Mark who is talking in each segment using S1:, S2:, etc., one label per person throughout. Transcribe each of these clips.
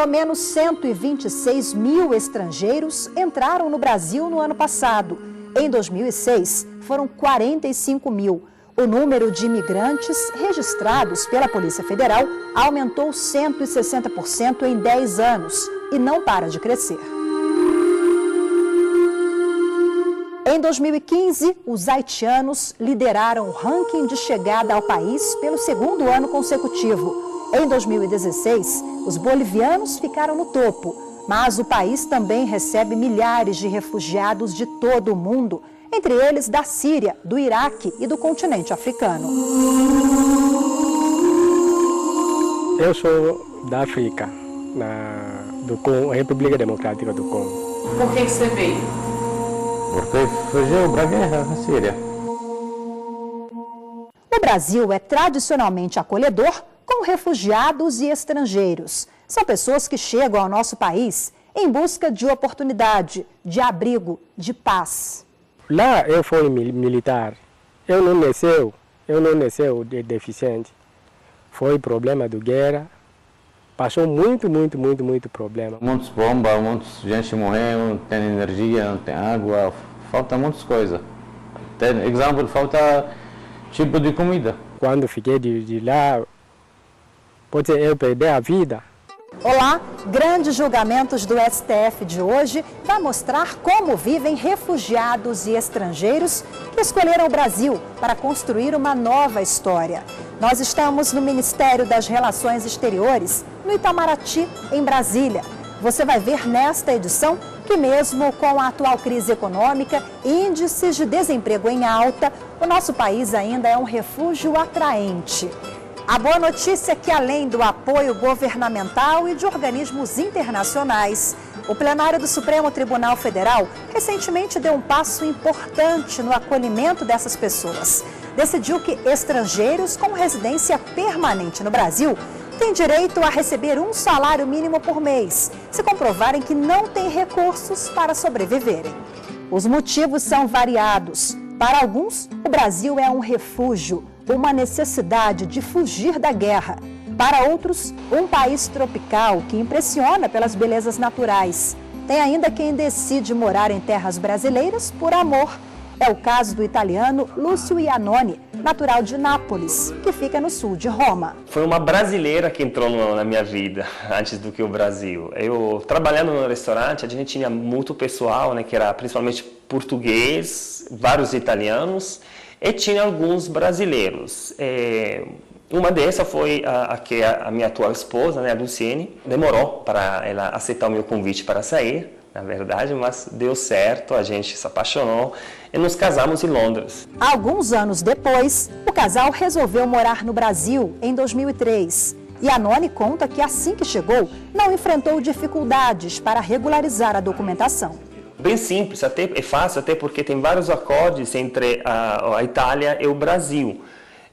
S1: Pelo menos 126 mil estrangeiros entraram no Brasil no ano passado. Em 2006, foram 45 mil. O número de imigrantes registrados pela Polícia Federal aumentou 160% em 10 anos e não para de crescer. Em 2015, os haitianos lideraram o ranking de chegada ao país pelo segundo ano consecutivo. Em 2016, os bolivianos ficaram no topo, mas o país também recebe milhares de refugiados de todo o mundo, entre eles da Síria, do Iraque e do continente africano.
S2: Eu sou da África, do Congo, República Democrática do Congo.
S3: Por que você veio?
S4: Porque fugiu para a guerra na Síria.
S1: O Brasil é tradicionalmente acolhedor com refugiados e estrangeiros. São pessoas que chegam ao nosso país em busca de oportunidade, de abrigo, de paz.
S2: Lá eu fui militar. Eu não nasceu deficiente. Foi problema de guerra. Passou muito problema.
S4: Muitas bombas, muita gente morreu, não tem energia, não tem água, falta muitas coisas. Por exemplo, falta tipo de comida.
S2: Quando fiquei de lá, pode ser eu perder a vida.
S1: Olá, grandes julgamentos do STF de hoje vai mostrar como vivem refugiados e estrangeiros que escolheram o Brasil para construir uma nova história. Nós estamos no Ministério das Relações Exteriores, no Itamaraty, em Brasília. Você vai ver nesta edição que mesmo com a atual crise econômica e índices de desemprego em alta, o nosso país ainda é um refúgio atraente. A boa notícia é que, além do apoio governamental e de organismos internacionais, o plenário do Supremo Tribunal Federal recentemente deu um passo importante no acolhimento dessas pessoas. Decidiu que estrangeiros com residência permanente no Brasil têm direito a receber um salário mínimo por mês, se comprovarem que não têm recursos para sobreviverem. Os motivos são variados. Para alguns, o Brasil é um refúgio, uma necessidade de fugir da guerra. Para outros, um país tropical que impressiona pelas belezas naturais. Tem ainda quem decide morar em terras brasileiras por amor. É o caso do italiano Lúcio Iannone, natural de Nápoles, que fica no sul de Roma.
S5: Foi uma brasileira que entrou na minha vida antes do que o Brasil. Eu, trabalhando no restaurante, a gente tinha muito pessoal, né, que era principalmente português, vários italianos, e tinha alguns brasileiros. Uma dessas foi a minha atual esposa, né, a Luciene. Demorou para ela aceitar o meu convite para sair, na verdade, mas deu certo, a gente se apaixonou e nos casamos em Londres.
S1: Alguns anos depois, o casal resolveu morar no Brasil em 2003. Iannone conta que assim que chegou, não enfrentou dificuldades para regularizar a documentação.
S5: Bem simples, até é fácil, até porque tem vários acordos entre a Itália e o Brasil.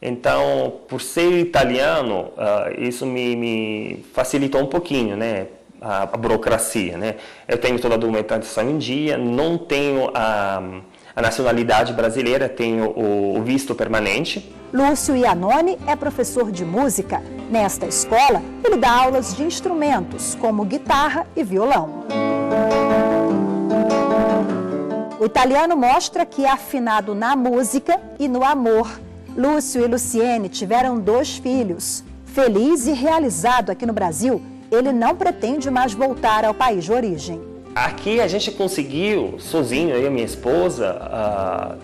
S5: Então, por ser italiano, isso me facilitou um pouquinho, né, a burocracia, né? Eu tenho toda a documentação em dia, não tenho a nacionalidade brasileira, tenho o visto permanente.
S1: Lúcio Iannone é professor de música. Nesta escola, ele dá aulas de instrumentos, como guitarra e violão. O italiano mostra que é afinado na música e no amor. Lúcio e Luciene tiveram 2 filhos. Feliz e realizado aqui no Brasil, ele não pretende mais voltar ao país de origem.
S5: Aqui a gente conseguiu, sozinho, eu e minha esposa,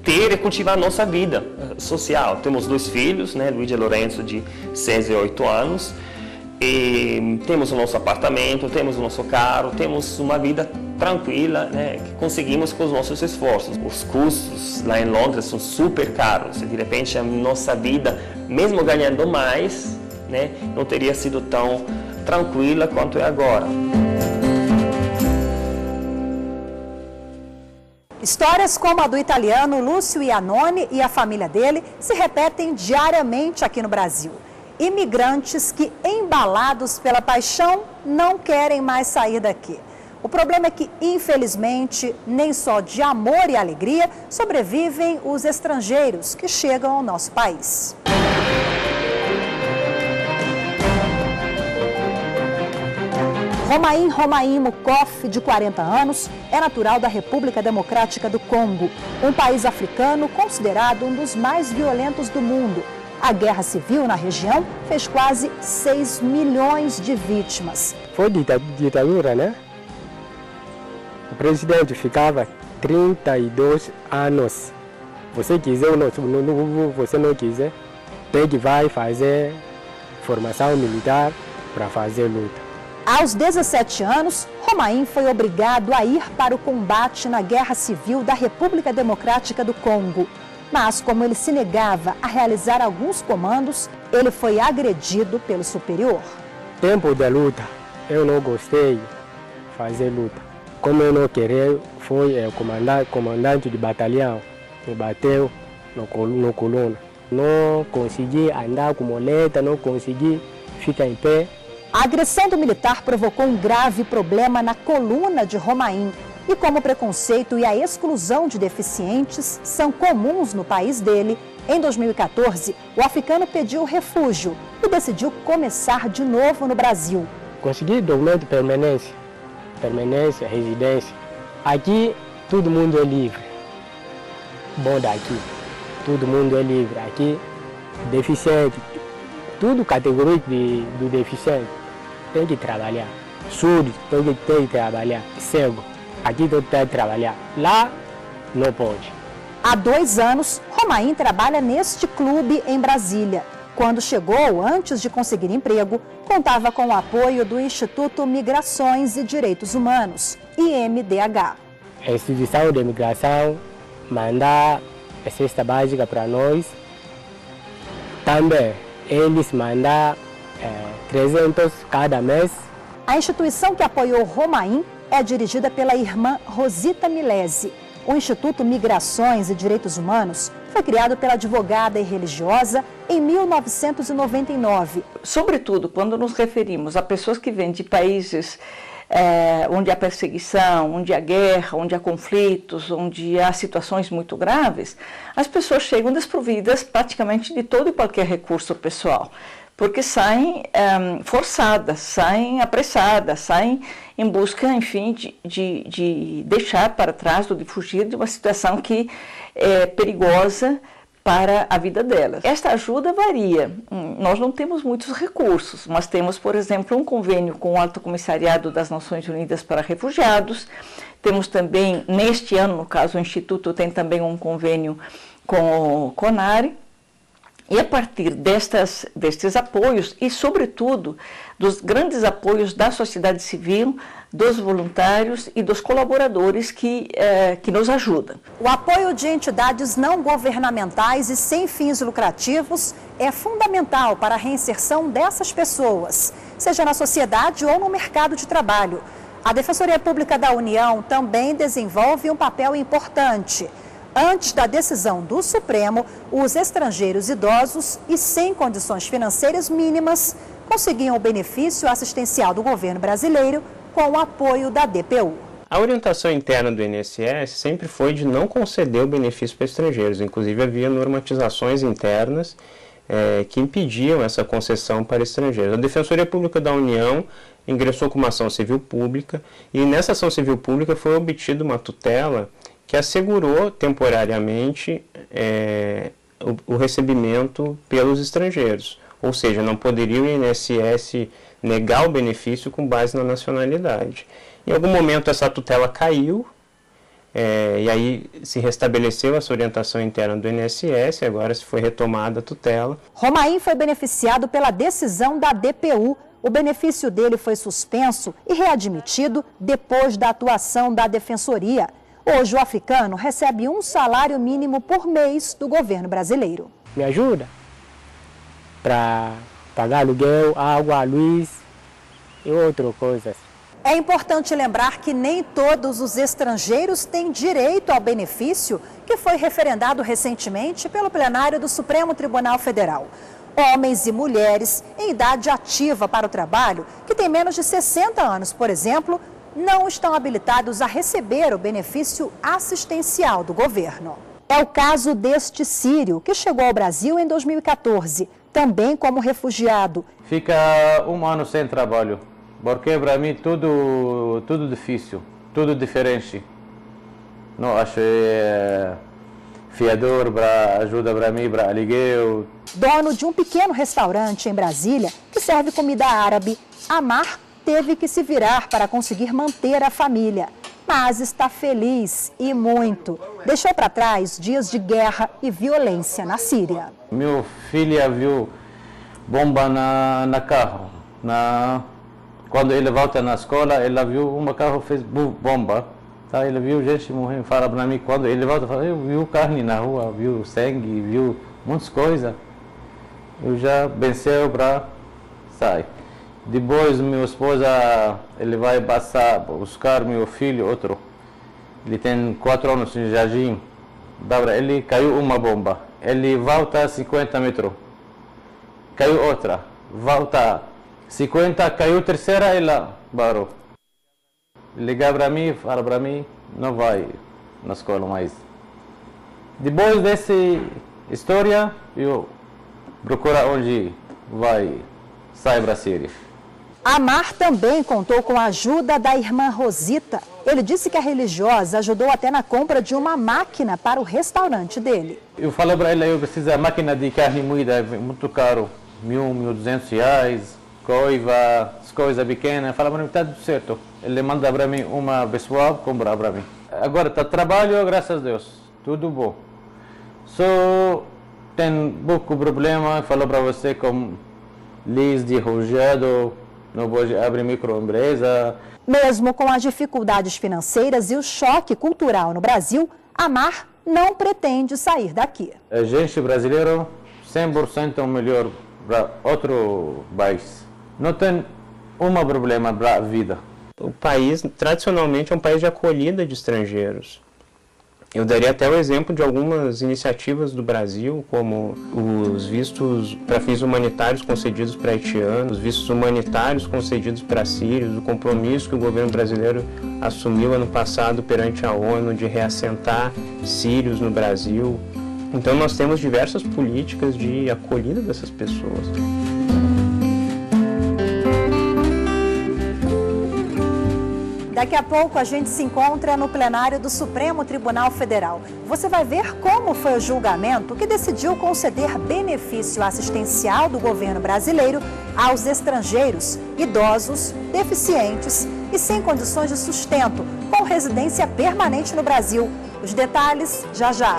S5: ter e cultivar a nossa vida social. Temos 2 filhos, né, Luiz e Lourenço, de 6 e 8 anos. E temos o nosso apartamento, temos o nosso carro, temos uma vida tranquila, né, que conseguimos com os nossos esforços. Os custos lá em Londres são super caros e de repente a nossa vida, mesmo ganhando mais, né, não teria sido tão tranquila quanto é agora.
S1: Histórias como a do italiano Lúcio Iannone e a família dele se repetem diariamente aqui no Brasil. Imigrantes que, embalados pela paixão, não querem mais sair daqui. O problema é que, infelizmente, nem só de amor e alegria sobrevivem os estrangeiros que chegam ao nosso país. Romain Mukov, de 40 anos, é natural da República Democrática do Congo, um país africano considerado um dos mais violentos do mundo. A guerra civil na região fez quase 6 milhões de vítimas.
S2: Foi ditadura, né? O presidente ficava 32 anos. Você quiser ou não, você não quiser, tem que vai fazer formação militar para fazer luta.
S1: Aos 17 anos, Romain foi obrigado a ir para o combate na Guerra Civil da República Democrática do Congo. Mas, como ele se negava a realizar alguns comandos, ele foi agredido pelo superior.
S2: Tempo da luta, eu não gostei de fazer luta. Como eu não queria, foi o comandante de batalhão, me bateu no coluna. Não consegui andar com muleta, não consegui ficar em pé.
S1: A agressão do militar provocou um grave problema na coluna de Romain. E como o preconceito e a exclusão de deficientes são comuns no país dele, em 2014, o africano pediu refúgio e decidiu começar de novo no Brasil.
S2: Consegui documento de permanência, residência. Aqui todo mundo é livre. Bom daqui, todo mundo é livre. Aqui, deficiente, tudo categórico do deficiente. Tem que trabalhar. Surdo, tem que trabalhar. Cego, aqui tem que trabalhar. Lá, não pode.
S1: Há 2 anos, Romain trabalha neste clube em Brasília. Quando chegou, antes de conseguir emprego, contava com o apoio do Instituto Migrações e Direitos Humanos, IMDH.
S2: A instituição de imigração manda a cesta básica para nós. Também eles mandam 300 cada mês.
S1: A instituição que apoiou Romain é dirigida pela irmã Rosita Milese. O Instituto Migrações e Direitos Humanos foi criado pela advogada e religiosa em 1999.
S3: Sobretudo, quando nos referimos a pessoas que vêm de países onde há perseguição, onde há guerra, onde há conflitos, onde há situações muito graves, as pessoas chegam desprovidas praticamente de todo e qualquer recurso pessoal, porque saem forçadas, saem apressadas, saem em busca, enfim, de deixar para trás ou de fugir de uma situação que é perigosa para a vida delas. Esta ajuda varia. Nós não temos muitos recursos, mas temos, por exemplo, um convênio com o Alto Comissariado das Nações Unidas para Refugiados. Temos também, neste ano, no caso, o Instituto tem também um convênio com o CONARE. E a partir destes apoios e, sobretudo, dos grandes apoios da sociedade civil, dos voluntários e dos colaboradores que nos ajudam.
S1: O apoio de entidades não governamentais e sem fins lucrativos é fundamental para a reinserção dessas pessoas, seja na sociedade ou no mercado de trabalho. A Defensoria Pública da União também desenvolve um papel importante. Antes da decisão do Supremo, os estrangeiros idosos e sem condições financeiras mínimas conseguiam o benefício assistencial do governo brasileiro com o apoio da DPU.
S6: A orientação interna do INSS sempre foi de não conceder o benefício para estrangeiros. Inclusive, havia normatizações internas que impediam essa concessão para estrangeiros. A Defensoria Pública da União ingressou com uma ação civil pública e nessa ação civil pública foi obtida uma tutela que assegurou temporariamente o recebimento pelos estrangeiros. Ou seja, não poderia o INSS negar o benefício com base na nacionalidade. Em algum momento essa tutela caiu, e aí se restabeleceu essa orientação interna do INSS, agora se foi retomada a tutela.
S1: Romain foi beneficiado pela decisão da DPU. O benefício dele foi suspenso e readmitido depois da atuação da Defensoria. Hoje o africano recebe um salário mínimo por mês do governo brasileiro.
S2: Me ajuda para pagar aluguel, água, luz e outras coisas.
S1: É importante lembrar que nem todos os estrangeiros têm direito ao benefício que foi referendado recentemente pelo plenário do Supremo Tribunal Federal. Homens e mulheres em idade ativa para o trabalho, que têm menos de 60 anos, por exemplo, não estão habilitados a receber o benefício assistencial do governo. É o caso deste sírio, que chegou ao Brasil em 2014, também como refugiado.
S4: Fica 1 ano sem trabalho. porque para mim tudo difícil, tudo diferente. Não acho fiador para ajuda para mim, para aluguel.
S1: Dono de um pequeno restaurante em Brasília que serve comida árabe, Amar teve que se virar para conseguir manter a família. Mas está feliz e muito. Deixou para trás dias de guerra e violência na Síria.
S4: Minha filha viu bomba na carro. Quando ele volta na escola, ela viu um carro fez bomba. Tá? Ele viu gente morrendo. Fala para mim, quando ele volta, fala, eu vi carne na rua, viu sangue, viu muitas coisas. Eu já venceu para sair. Depois, minha esposa, ele vai passar, buscar meu filho, outro. Ele tem 4 anos em jardim. Ele caiu uma bomba. Ele volta 50 metros. Caiu outra. Volta 50, caiu terceira, ela parou. Liga para mim, fala para mim, não vai na escola mais. Depois dessa história, eu procuro onde vai sair para a Síria.
S1: Amar também contou com a ajuda da irmã Rosita. Ele disse que a religiosa ajudou até na compra de uma máquina para o restaurante dele.
S4: Eu falei para ela, eu preciso de máquina de carne moída, é muito caro, R$1.200, coiva, as coisas pequenas. Fala para mim, está tudo certo. Ele manda para mim uma pessoa comprar para mim. Agora está trabalho, graças a Deus, tudo bom. Só tem pouco problema, falou para você com leis de refugiado. Não pode abrir microempresa.
S1: Mesmo com as dificuldades financeiras e o choque cultural no Brasil, Amar não pretende sair daqui.
S4: A gente brasileiro 100% melhor para outro país. Não tem problema para a vida.
S6: O país, tradicionalmente, é um país de acolhida de estrangeiros. Eu daria até o exemplo de algumas iniciativas do Brasil, como os vistos para fins humanitários concedidos para haitianos, os vistos humanitários concedidos para sírios, o compromisso que o governo brasileiro assumiu ano passado perante a ONU de reassentar sírios no Brasil. Então nós temos diversas políticas de acolhida dessas pessoas.
S1: Daqui a pouco a gente se encontra no plenário do Supremo Tribunal Federal. Você vai ver como foi o julgamento que decidiu conceder benefício assistencial do governo brasileiro aos estrangeiros, idosos, deficientes e sem condições de sustento, com residência permanente no Brasil. Os detalhes já já.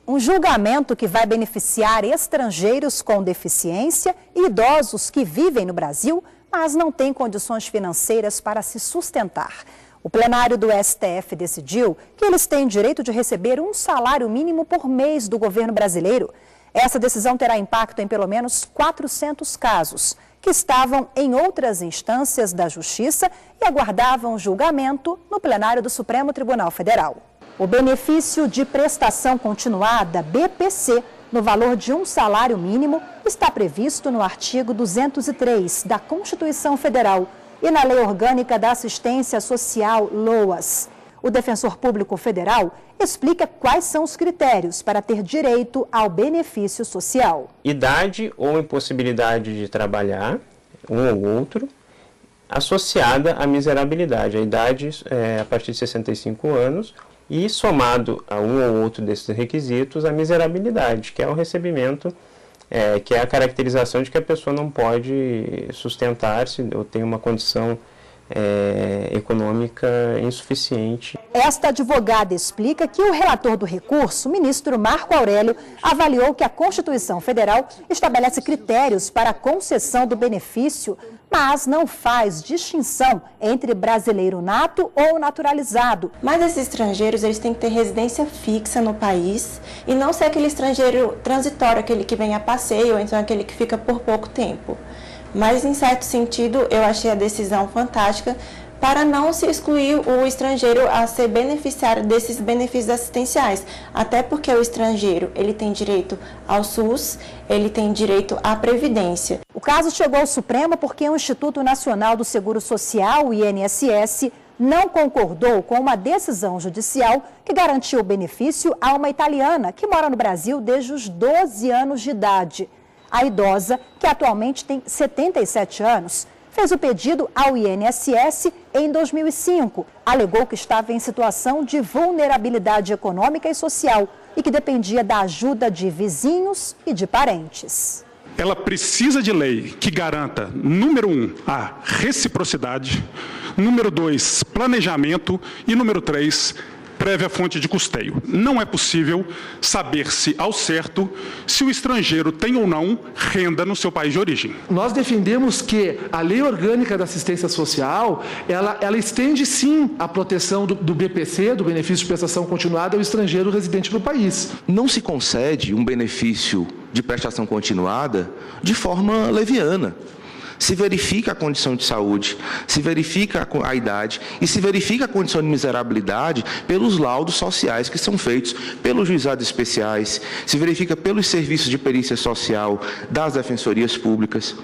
S1: Um julgamento que vai beneficiar estrangeiros com deficiência e idosos que vivem no Brasil, mas não têm condições financeiras para se sustentar. O plenário do STF decidiu que eles têm direito de receber um salário mínimo por mês do governo brasileiro. Essa decisão terá impacto em pelo menos 400 casos, que estavam em outras instâncias da Justiça e aguardavam julgamento no plenário do Supremo Tribunal Federal. O benefício de prestação continuada, BPC, no valor de um salário mínimo, está previsto no artigo 203 da Constituição Federal e na Lei Orgânica da Assistência Social, LOAS. O Defensor Público Federal explica quais são os critérios para ter direito ao benefício social.
S6: Idade ou impossibilidade de trabalhar, um ou outro, associada à miserabilidade. A idade é a partir de 65 anos, e somado a um ou outro desses requisitos, a miserabilidade, que é o recebimento, que é a caracterização de que a pessoa não pode sustentar-se ou tem uma condição econômica insuficiente.
S1: Esta advogada explica que o relator do recurso, o ministro Marco Aurélio, avaliou que a Constituição Federal estabelece critérios para a concessão do benefício, mas não faz distinção entre brasileiro nato ou naturalizado.
S7: Mas esses estrangeiros, eles têm que ter residência fixa no país e não ser aquele estrangeiro transitório, aquele que vem a passeio, ou então aquele que fica por pouco tempo. Mas, em certo sentido, eu achei a decisão fantástica para não se excluir o estrangeiro a ser beneficiário desses benefícios assistenciais. Até porque o estrangeiro, ele tem direito ao SUS, ele tem direito à Previdência.
S1: O caso chegou ao Supremo porque o Instituto Nacional do Seguro Social, o INSS, não concordou com uma decisão judicial que garantiu o benefício a uma italiana que mora no Brasil desde os 12 anos de idade. A idosa, que atualmente tem 77 anos, fez o pedido ao INSS em 2005. Alegou que estava em situação de vulnerabilidade econômica e social e que dependia da ajuda de vizinhos e de parentes.
S8: Ela precisa de lei que garanta, número 1, a reciprocidade, número 2, planejamento e número 3, prévia fonte de custeio. Não é possível saber-se ao certo se o estrangeiro tem ou não renda no seu país de origem.
S9: Nós defendemos que a Lei Orgânica da Assistência Social, ela estende sim a proteção do BPC, do benefício de prestação continuada, ao estrangeiro residente no país.
S10: Não se concede um benefício de prestação continuada de forma leviana. Se verifica a condição de saúde, se verifica a idade e se verifica a condição de miserabilidade pelos laudos sociais que são feitos pelos juizados especiais, se verifica pelos serviços de perícia social das defensorias públicas.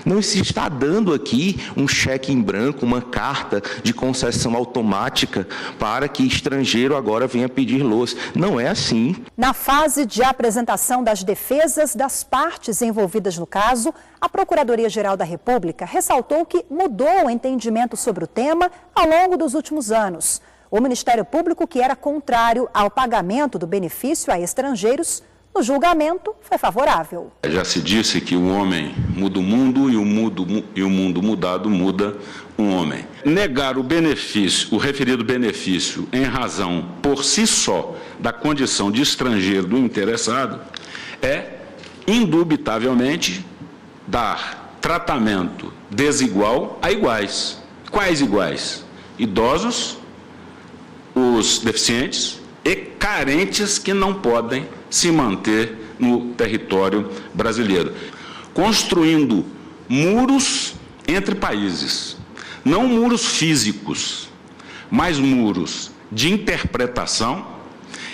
S10: Não se está dando aqui um cheque em branco, uma carta de concessão automática para que estrangeiro agora venha pedir LOAS. Não é assim.
S1: Na fase de apresentação das defesas das partes envolvidas no caso, a Procuradoria-Geral da República ressaltou que mudou o entendimento sobre o tema ao longo dos últimos anos. O Ministério Público, que era contrário ao pagamento do benefício a estrangeiros, no julgamento foi favorável.
S11: Já se disse que o homem muda o mundo e o mundo mudado muda um homem. Negar o benefício, o referido benefício, em razão por si só da condição de estrangeiro do interessado, é indubitavelmente dar tratamento desigual a iguais. Quais iguais? Idosos, os deficientes e carentes que não podem se manter no território brasileiro, construindo muros entre países, não muros físicos, mas muros de interpretação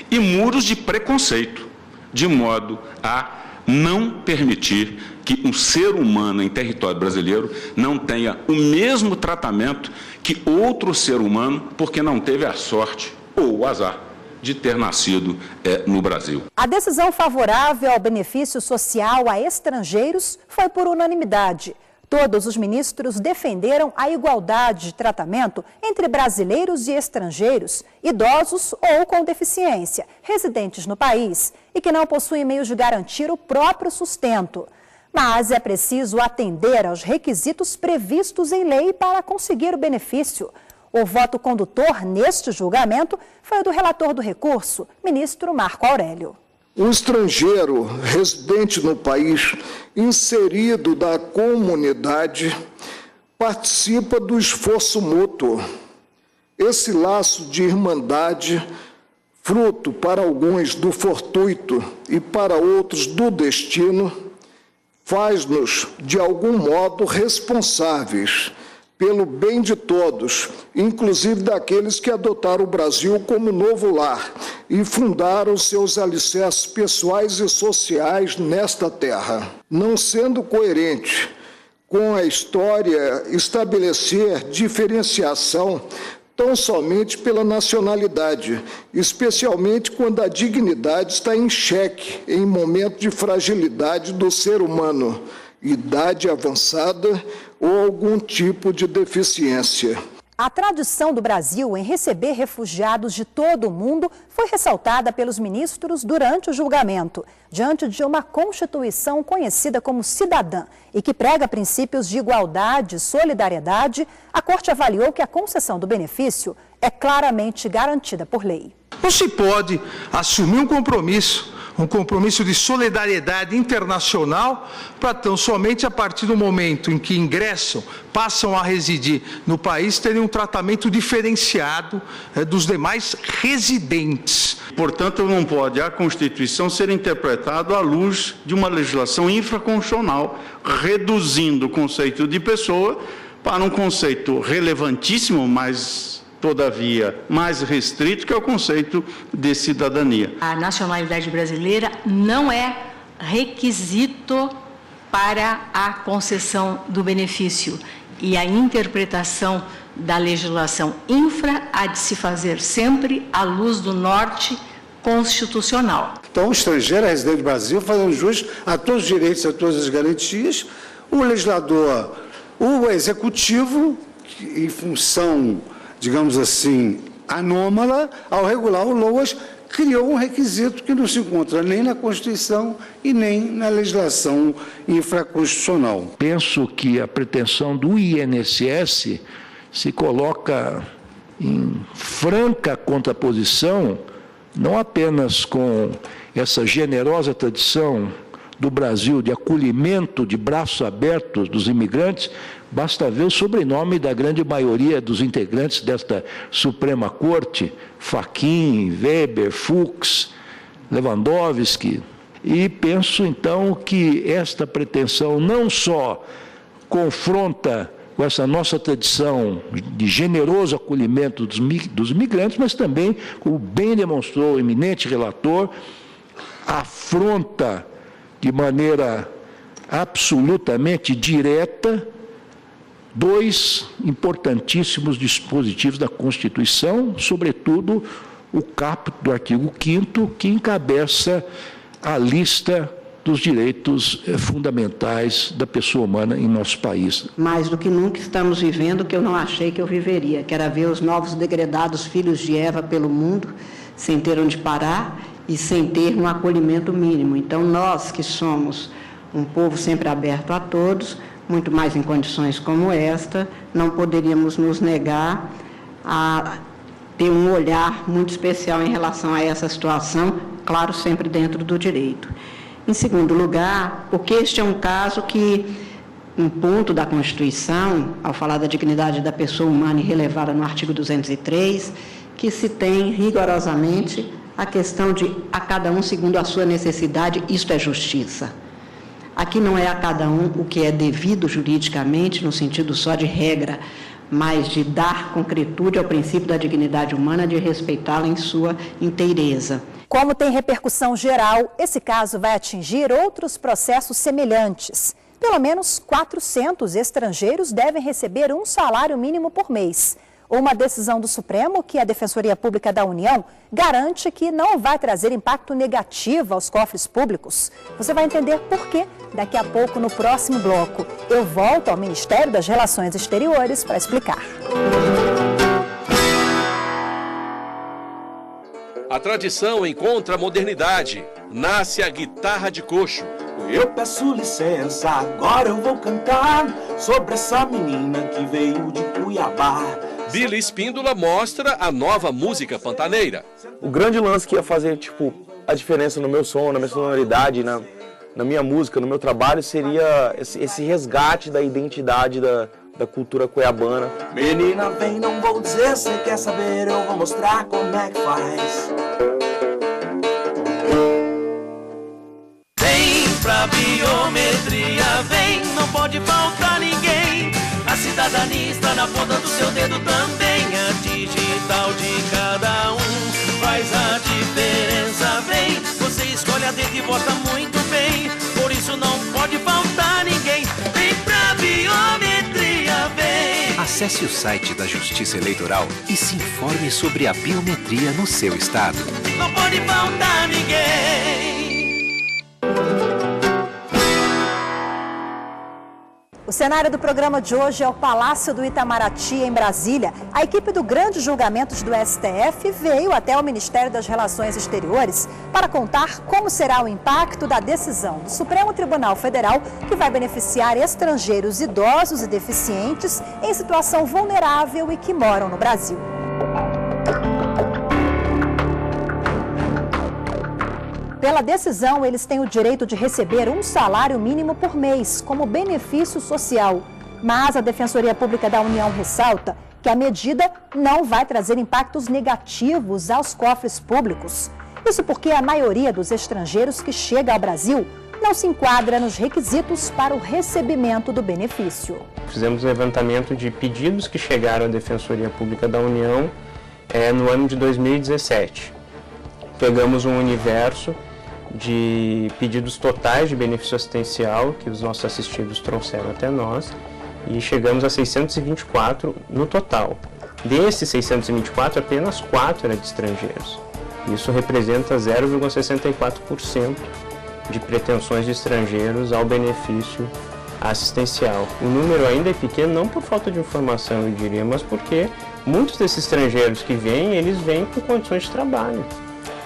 S11: e muros de preconceito, de modo a não permitir que um ser humano em território brasileiro não tenha o mesmo tratamento que outro ser humano porque não teve a sorte ou o azar de ter nascido no Brasil.
S1: A decisão favorável ao benefício social a estrangeiros foi por unanimidade. Todos os ministros defenderam a igualdade de tratamento entre brasileiros e estrangeiros, idosos ou com deficiência, residentes no país e que não possuem meios de garantir o próprio sustento. Mas é preciso atender aos requisitos previstos em lei para conseguir o benefício. O voto condutor neste julgamento foi o do relator do recurso, ministro Marco Aurélio.
S12: O estrangeiro residente no país, inserido da comunidade, participa do esforço mútuo. Esse laço de irmandade, fruto para alguns do fortuito e para outros do destino, faz-nos, de algum modo, responsáveis pelo bem de todos, inclusive daqueles que adotaram o Brasil como novo lar e fundaram seus alicerces pessoais e sociais nesta terra. Não sendo coerente com a história estabelecer diferenciação tão somente pela nacionalidade, especialmente quando a dignidade está em xeque em momento de fragilidade do ser humano, idade avançada ou algum tipo de deficiência.
S1: A tradição do Brasil em receber refugiados de todo o mundo foi ressaltada pelos ministros durante o julgamento, diante de uma Constituição conhecida como cidadã e que prega princípios de igualdade e solidariedade. A Corte avaliou que a concessão do benefício é claramente garantida por lei.
S13: Não se pode assumir um compromisso de solidariedade internacional para tão somente a partir do momento em que ingressam, passam a residir no país, terem um tratamento diferenciado dos demais residentes.
S11: Portanto, não pode a Constituição ser interpretada à luz de uma legislação infraconstitucional, reduzindo o conceito de pessoa para um conceito relevantíssimo, mas todavia mais restrito, que é o conceito de cidadania.
S14: A nacionalidade brasileira não é requisito para a concessão do benefício. e a interpretação da legislação infra há de se fazer sempre à luz do norte constitucional.
S15: Então, o estrangeiro residente no Brasil, fazendo jus a todos os direitos, a todas as garantias, o legislador, o executivo, em função, digamos assim, anômala, ao regular o LOAS, criou um requisito que não se encontra nem na Constituição e nem na legislação infraconstitucional.
S16: Penso que a pretensão do INSS se coloca em franca contraposição, não apenas com essa generosa tradição do Brasil de acolhimento de braços abertos dos imigrantes. Basta ver o sobrenome da grande maioria dos integrantes desta Suprema Corte: Fachin, Weber, Fux, Lewandowski. E penso, então, que esta pretensão não só confronta com essa nossa tradição de generoso acolhimento dos migrantes, mas também, como bem demonstrou o eminente relator, afronta de maneira absolutamente direta dois importantíssimos dispositivos da Constituição, sobretudo o caput do artigo 5º, que encabeça a lista dos direitos fundamentais da pessoa humana em nosso país.
S17: Mais do que nunca estamos vivendo o que eu não achei que eu viveria, que era ver os novos degredados filhos de Eva pelo mundo, sem ter onde parar e sem ter um acolhimento mínimo. Então, nós que somos um povo sempre aberto a todos, muito mais em condições como esta, não poderíamos nos negar a ter um olhar muito especial em relação a essa situação, claro, sempre dentro do direito. Em segundo lugar, porque este é um caso que, um ponto da Constituição, ao falar da dignidade da pessoa humana e relevada no artigo 203, que se tem rigorosamente a questão de a cada um segundo a sua necessidade, isto é justiça. Aqui não é a cada um o que é devido juridicamente, no sentido só de regra, mas de dar concretude ao princípio da dignidade humana, de respeitá-la em sua inteireza.
S1: Como tem repercussão geral, esse caso vai atingir outros processos semelhantes. Pelo menos 400 estrangeiros devem receber um salário mínimo por mês. Uma decisão do Supremo, que a Defensoria Pública da União garante que não vai trazer impacto negativo aos cofres públicos. Você vai entender por quê daqui a pouco no próximo bloco. Eu volto ao Ministério das Relações Exteriores para explicar.
S18: A tradição encontra a modernidade. Nasce a guitarra de coxo.
S19: Eu peço licença, agora eu vou cantar sobre essa menina que veio de Cuiabá.
S18: Billy Espíndola mostra a nova música pantaneira.
S20: O grande lance que ia fazer a diferença no meu som, na minha sonoridade, na minha música, no meu trabalho, seria esse resgate da identidade da cultura cuiabana.
S19: Menina, vem, não vou dizer, cê quer saber, eu vou mostrar como é que faz. Vem pra biometria, vem, não pode faltar ninguém. A cidadania está na ponta do seu dedo também. A digital de cada um faz a diferença, vem. Você escolhe a dedo e vota muito bem. Por isso não pode faltar ninguém. Vem pra biometria, vem.
S21: Acesse o site da Justiça Eleitoral e se informe sobre a biometria no seu estado.
S19: Não pode faltar ninguém.
S1: O cenário do programa de hoje é o Palácio do Itamaraty, em Brasília. A equipe do Grande Julgamentos do STF veio até o Ministério das Relações Exteriores para contar como será o impacto da decisão do Supremo Tribunal Federal, que vai beneficiar estrangeiros idosos e deficientes em situação vulnerável e que moram no Brasil. Pela decisão, eles têm o direito de receber um salário mínimo por mês, como benefício social. Mas a Defensoria Pública da União ressalta que a medida não vai trazer impactos negativos aos cofres públicos. Isso porque a maioria dos estrangeiros que chega ao Brasil não se enquadra nos requisitos para o recebimento do benefício.
S6: Fizemos um levantamento de pedidos que chegaram à Defensoria Pública da União no ano de 2017. Pegamos um universo de pedidos totais de benefício assistencial que os nossos assistidos trouxeram até nós e chegamos a 624 no total. Desses 624, apenas 4 eram de estrangeiros. Isso representa 0,64% de pretensões de estrangeiros ao benefício assistencial. O número ainda é pequeno, não por falta de informação, eu diria, mas porque muitos desses estrangeiros que vêm, eles vêm com condições de trabalho.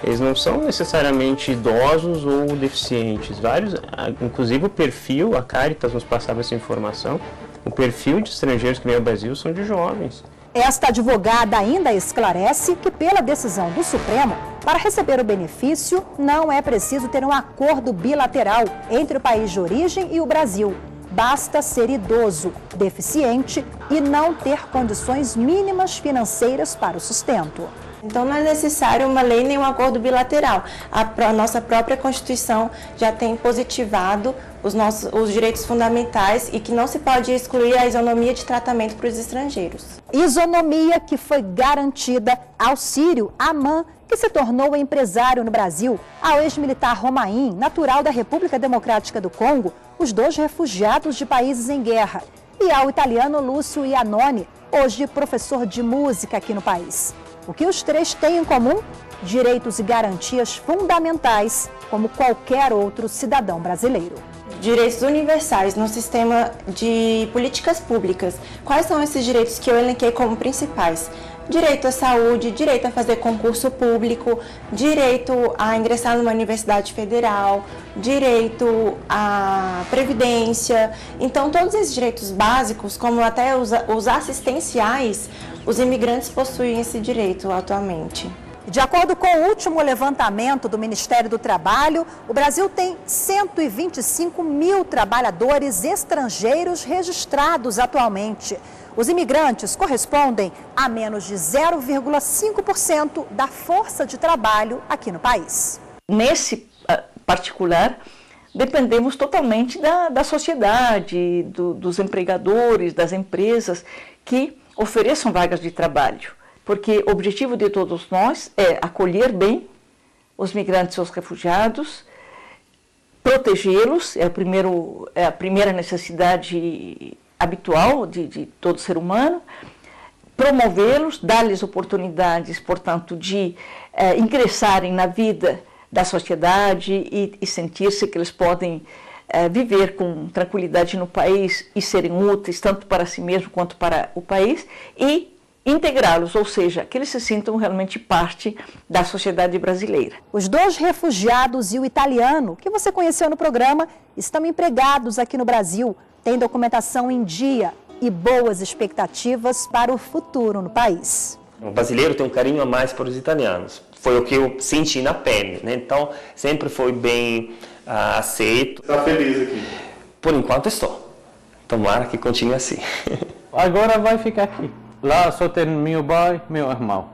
S6: Eles não são necessariamente idosos ou deficientes. Vários, inclusive o perfil, a Caritas nos passava essa informação, o perfil de estrangeiros que vêm ao Brasil são de jovens.
S1: Esta advogada ainda esclarece que, pela decisão do Supremo, para receber o benefício, não é preciso ter um acordo bilateral entre o país de origem e o Brasil. Basta ser idoso, deficiente e não ter condições mínimas financeiras para o sustento.
S7: Então não é necessário uma lei nem um acordo bilateral. A nossa própria Constituição já tem positivado os direitos fundamentais e que não se pode excluir a isonomia de tratamento para os estrangeiros.
S1: Isonomia que foi garantida ao Sírio Aman, que se tornou empresário no Brasil, ao ex-militar Romain, natural da República Democrática do Congo, os 2 refugiados de países em guerra, e ao italiano Lúcio Iannone, hoje professor de música aqui no país. O que os 3 têm em comum? Direitos e garantias fundamentais, como qualquer outro cidadão brasileiro.
S7: Direitos universais no sistema de políticas públicas. Quais são esses direitos que eu elenquei como principais? Direito à saúde, direito a fazer concurso público, direito a ingressar numa universidade federal, direito à previdência. Então, todos esses direitos básicos, como até os assistenciais, os imigrantes possuem esse direito atualmente.
S1: De acordo com o último levantamento do Ministério do Trabalho, o Brasil tem 125 mil trabalhadores estrangeiros registrados atualmente. Os imigrantes correspondem a menos de 0,5% da força de trabalho aqui no país.
S3: Nesse particular, dependemos totalmente da sociedade, dos empregadores, das empresas que ofereçam vagas de trabalho. Porque o objetivo de todos nós é acolher bem os migrantes e os refugiados, protegê-los, é a primeira necessidade habitual de todo ser humano, promovê-los, dar-lhes oportunidades, portanto, de ingressarem na vida da sociedade e sentir-se que eles podem viver com tranquilidade no país e serem úteis tanto para si mesmo quanto para o país e integrá-los, ou seja, que eles se sintam realmente parte da sociedade brasileira.
S1: Os 2 refugiados e o italiano, que você conheceu no programa, estão empregados aqui no Brasil, têm documentação em dia e boas expectativas para o futuro no país.
S5: O brasileiro tem um carinho a mais para os italianos. Foi o que eu senti na pele, né? Então, sempre foi bem aceito.
S22: Está feliz aqui?
S5: Por enquanto estou. Tomara que continue assim.
S4: Agora vai ficar aqui. Lá só tem meu pai e meu irmão,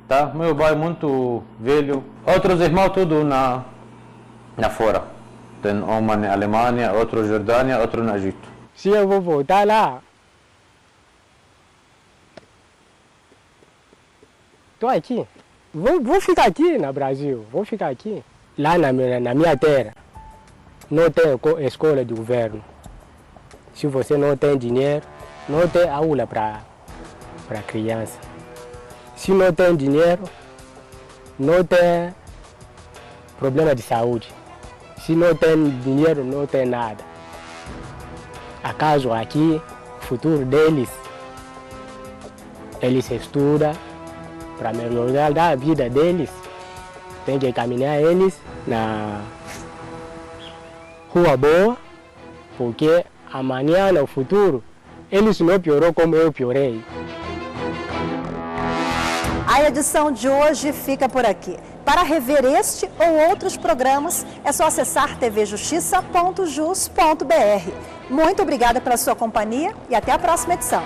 S4: tá? Meu pai é muito velho. Outros irmãos tudo na fora. Tem uma na Alemanha, outro na Jordânia, outro no Egito.
S2: Se eu vou voltar lá, estou aqui. Vou ficar aqui no Brasil, vou ficar aqui. Lá na minha terra, não tem escola de governo. Se você não tem dinheiro, não tem aula para criança. Se não tem dinheiro, não tem problema de saúde. Se não tem dinheiro, não tem nada. Acaso aqui, o futuro deles, eles estudam para melhorar a vida deles. Tem que caminhar eles na rua boa, porque amanhã, no futuro, eles não piorou como eu piorei.
S1: A edição de hoje fica por aqui. Para rever este ou outros programas, é só acessar tvjustiça.jus.br. Muito obrigada pela sua companhia e até a próxima edição.